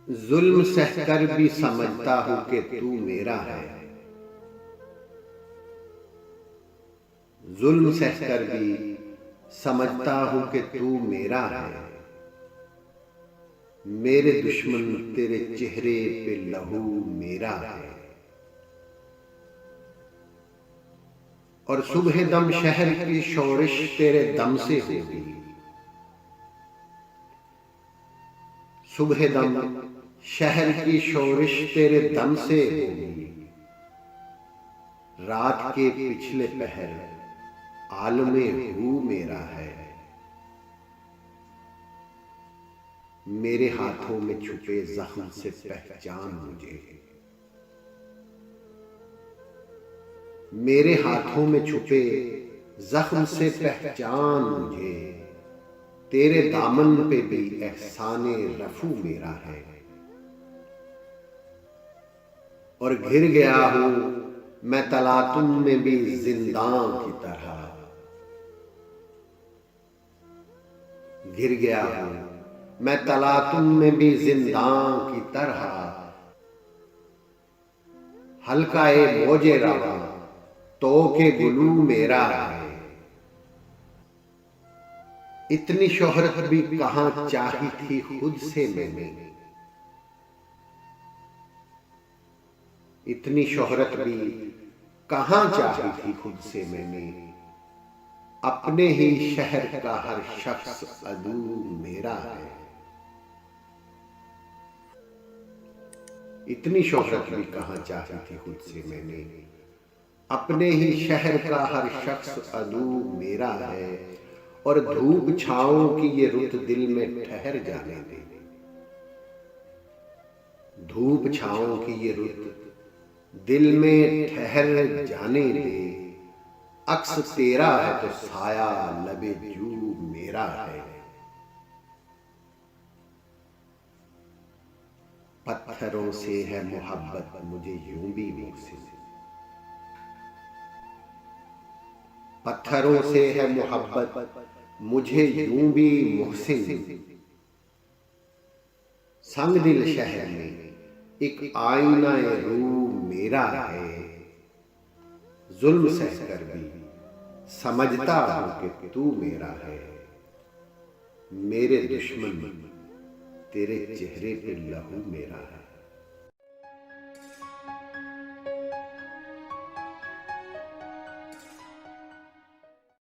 जुल्म सहकर भी समझता हूं कि तू मेरा है। जुल्म सहकर भी समझता हूं कि तू मेरा है। मेरे दुश्मन तेरे चेहरे पे लहू मेरा है। और सुबह दम शहर की शोरिश तेरे दम से होगी। सुबह दम शहर की शोरिश तेरे दम से होगी। रात के पिछले पहर आलमे हू मेरा है। मेरे हाथों में छुपे जख्म से पहचान मुझे। मेरे हाथों में छुपे जख्म से पहचान मुझे। तेरे दामन पे भी एहसाने रफू मेरा है। और घिर गया हूं मैं तलातुम में भी जिंदां की तरह। घिर गया हूं मैं तलातुम में भी जिंदां की तरह। हल्का ए मौजे रवा तो के गुलू मेरा है। इतनी शोहरत भी कहां चाही थी खुद से मैंने। इतनी शोहरत भी कहां चाही थी खुद से मैंने। अपने ही शहर का हर शख्स अदू मेरा है। इतनी शोहरत भी कहां चाही थी खुद से मैंने। अपने ही शहर का हर शख्स अदू मेरा है। और धूप छाओं की ये रुत दिल में ठहर जाने दे। धूप छाओं की ये रुत दिल में ठहर जाने दे। अक्स तेरा है तो साया लबे जू मेरा है। पत्थरों से है मोहब्बत मुझे यूं भी मुहसिन। पत्थरों से है मोहब्बत मुझे यूं भी मुहसिन। संग दिल शहर में एक आईना रूह मेरा है। जुल्म सहकर भी समझता हूं कि तू मेरा है। मेरे दुश्मन तेरे चेहरे पे लहू मेरा है।